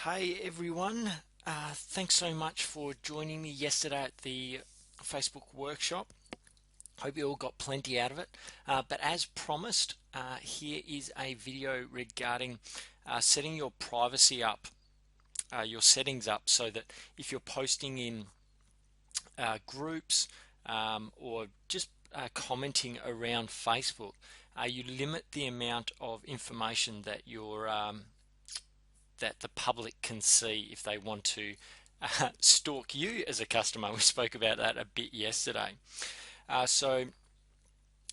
Hey everyone, thanks so much for joining me yesterday at the Facebook workshop. Hope you all got plenty out of it. But as promised, here is a video regarding setting your privacy up, your settings up, so that if you're posting in groups or just commenting around Facebook, you limit the amount of information that that the public can see if they want to stalk you as a customer. We spoke about that a bit yesterday. So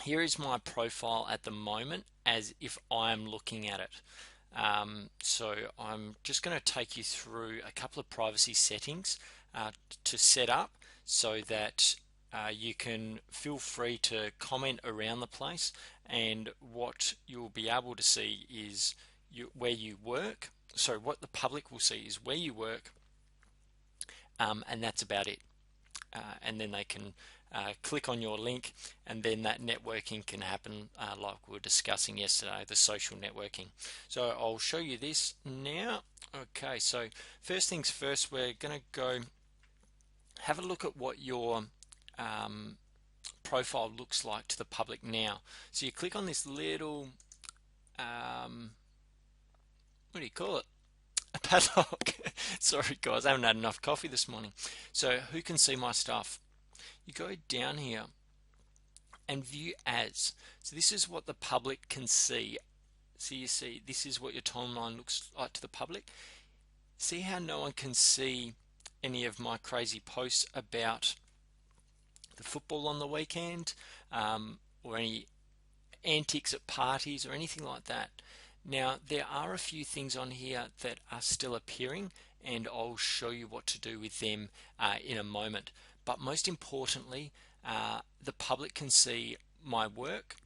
here is my profile at the moment as if I'm looking at it. So I'm just going to take you through a couple of privacy settings to set up so that you can feel free to comment around the place, and what you'll be able to see is where you work. So what the public will see is where you work, and that's about it. And then they can click on your link, and then that networking can happen like we were discussing yesterday, the social networking. So I'll show you this now. Okay, so first things first, we're going to go have a look at what your profile looks like to the public now. So you click on this little what do you call it? A padlock. Sorry guys, I haven't had enough coffee this morning. So who can see my stuff? You go down here and view as. So this is what the public can see. So you see, this is what your timeline looks like to the public. See how no one can see any of my crazy posts about the football on the weekend, or any antics at parties or anything like that. Now there are a few things on here that are still appearing, and I'll show you what to do with them in a moment. But most importantly, the public can see my work.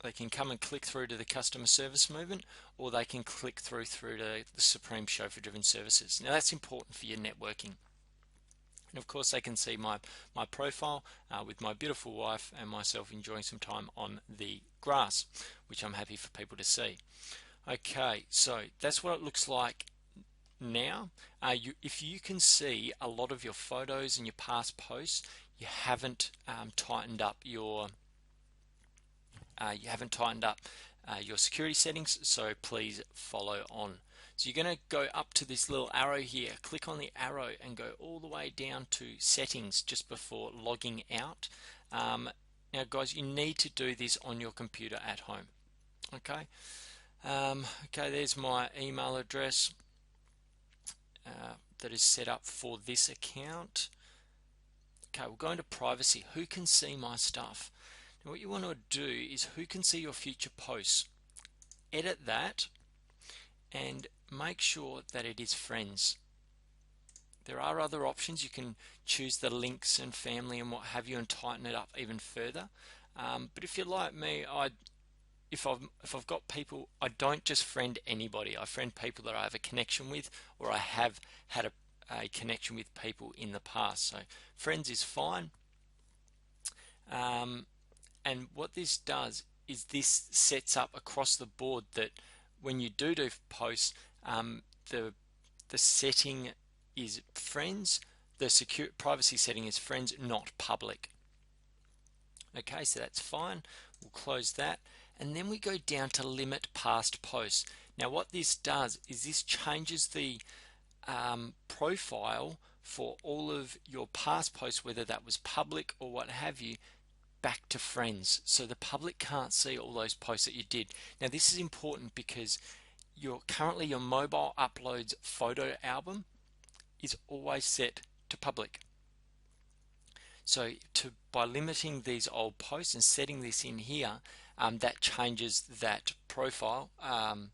They can come and click through to the customer service movement, or they can click through to the Supreme Chauffeur Driven Services. Now that's important for your networking. And of course they can see my profile with my beautiful wife and myself enjoying some time on the grass, which I'm happy for people to see. Okay, so that's what it looks like now. If you can see a lot of your photos and your past posts, you haven't tightened up your security settings, so please follow on. So you're going to go up to this little arrow here, click on the arrow and go all the way down to settings just before logging out. Now guys, you need to do this on your computer at home. Okay. Okay, there's my email address that is set up for this account. Okay, we'll go into privacy. Who can see my stuff? Now what you want to do is who can see your future posts. Edit that and make sure that it is friends. There are other options. You can choose the links and family and what have you and tighten it up even further. But if you're like me, if I've got people, I don't just friend anybody. I friend people that I have a connection with, or I have had a connection with people in the past. So friends is fine. And what this does is this sets up across the board that when you do posts, the setting is friends. The secure privacy setting is friends, not public. Okay, so that's fine. We'll close that. And then we go down to limit past posts. Now what this does is this changes the profile for all of your past posts, whether that was public or what have you, back to friends. So the public can't see all those posts that you did. Now this is important because currently your mobile uploads photo album is always set to public. So by limiting these old posts and setting this in here, that changes that profile,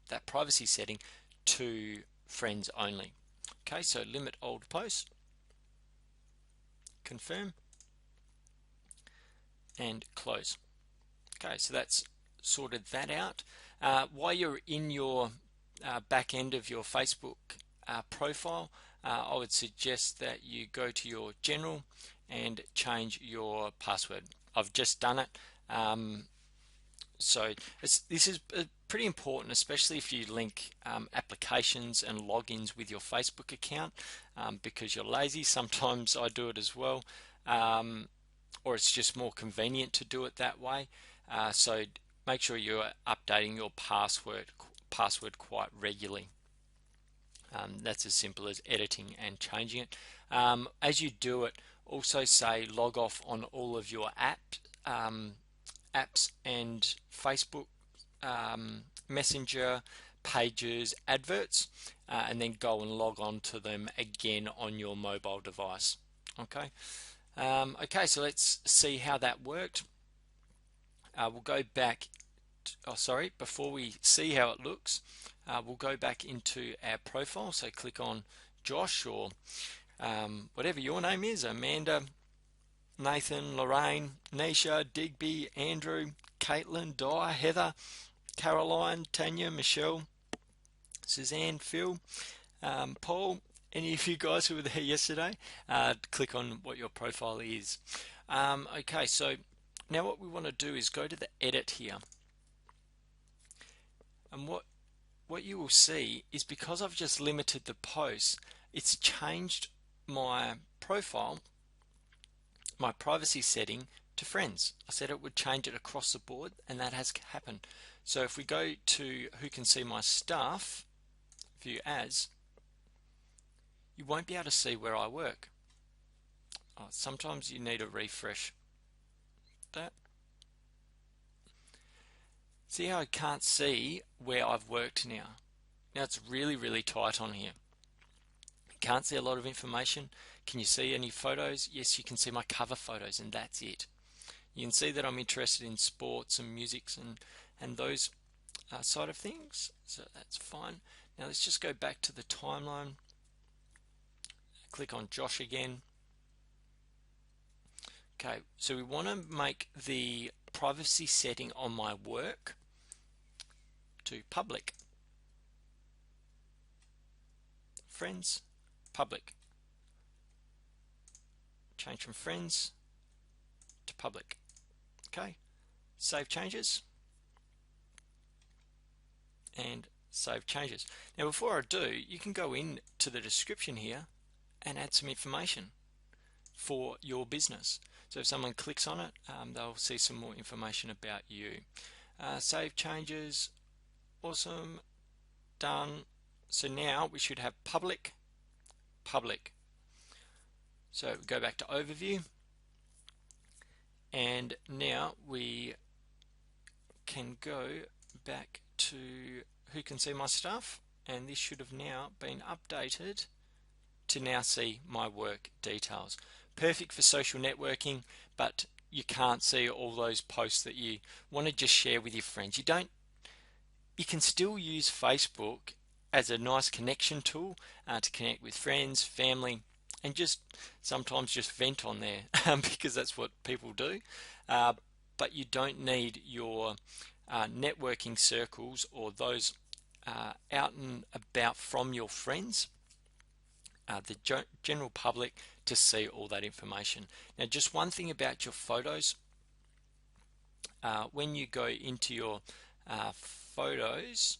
that privacy setting to friends only. Okay, so limit old posts, confirm, and close. Okay, so that's sorted that out. While you're in your back end of your Facebook profile, I would suggest that you go to your general and change your password. I've just done it. So this is pretty important, especially if you link applications and logins with your Facebook account, because you're lazy. Sometimes I do it as well, or it's just more convenient to do it that way. So make sure you're updating your password quite regularly. That's as simple as editing and changing it. As you do it, also say log off on all of your apps and Facebook, Messenger, pages, adverts, and then go and log on to them again on your mobile device. Okay. Okay, so let's see how that worked. We'll go back. Before we see how it looks, we'll go back into our profile. So click on Josh, or whatever your name is, Amanda, Nathan, Lorraine, Nisha, Digby, Andrew, Caitlin, Di, Heather, Caroline, Tanya, Michelle, Suzanne, Phil, Paul, any of you guys who were there yesterday. Click on what your profile is. Okay, so now what we want to do is go to the edit here. And what you will see is, because I've just limited the posts, it's changed my profile, my privacy setting, to friends. I said it would change it across the board, and that has happened. So if we go to who can see my stuff, view as, you won't be able to see where I work. Sometimes you need a refresh. That. See how I can't see where I've worked now? Now it's really, really tight on here. Can't see a lot of information. Can you see any photos? Yes, you can see my cover photos, and that's it. You can see that I'm interested in sports and music and those side of things, so that's fine. Now let's just go back to the timeline. Click on Josh again. Okay, so we want to make the privacy setting on my work to public. Friends, public. Change from friends to public. Okay, save changes and save changes. Now before I do, you can go in to the description here and add some information for your business. So if someone clicks on it, they'll see some more information about you. Save changes, awesome, done. So now we should have public, public. So we go back to overview, and now we can go back to who can see my stuff, and this should have now been updated to now see my work details. Perfect for social networking, but you can't see all those posts that you want to just share with your friends. You can still use Facebook as a nice connection tool to connect with friends, family, and just sometimes just vent on there because that's what people do. But you don't need your networking circles or those out and about from your friends, the general public, to see all that information. Now just one thing about your photos, when you go into your photos,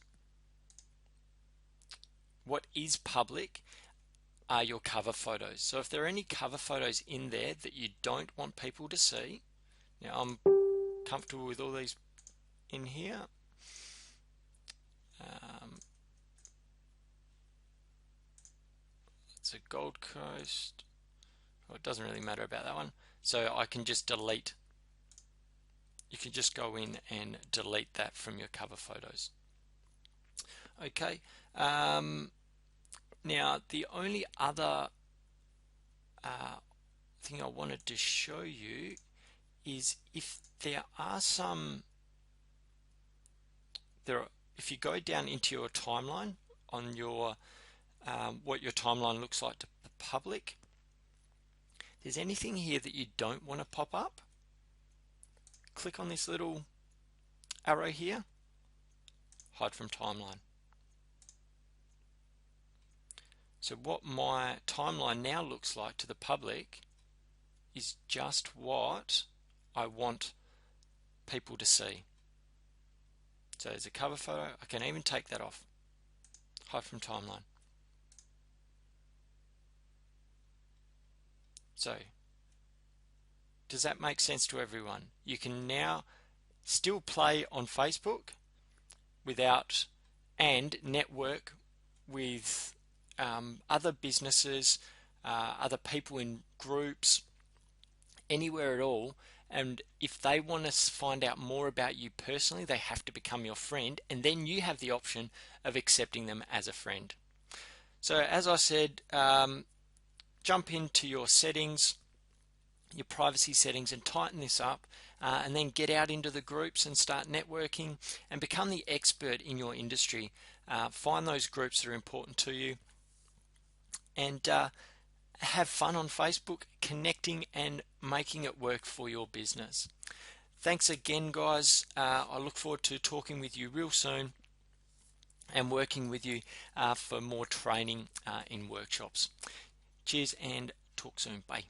what is public are your cover photos. So if there are any cover photos in there that you don't want people to see, now I'm comfortable with all these in here. It's a Gold Coast. Well, it doesn't really matter about that one. So I can just delete. You can just go in and delete that from your cover photos. Okay. Now the only other thing I wanted to show you is if there are some, if you go down into your timeline on your what your timeline looks like to the public, there's anything here that you don't want to pop up, click on this little arrow here, hide from timeline. So what my timeline now looks like to the public is just what I want people to see. So there's a cover photo. I can even take that off. Hide from timeline. So does that make sense to everyone? You can now still play on Facebook without, and network with other businesses, other people in groups, anywhere at all. And if they want to find out more about you personally, they have to become your friend, and then you have the option of accepting them as a friend. So as I said, jump into your settings, your privacy settings, and tighten this up, and then get out into the groups and start networking and become the expert in your industry. Find those groups that are important to you, and have fun on Facebook, connecting and making it work for your business. Thanks again, guys. I look forward to talking with you real soon and working with you for more training in workshops. Cheers and talk soon. Bye.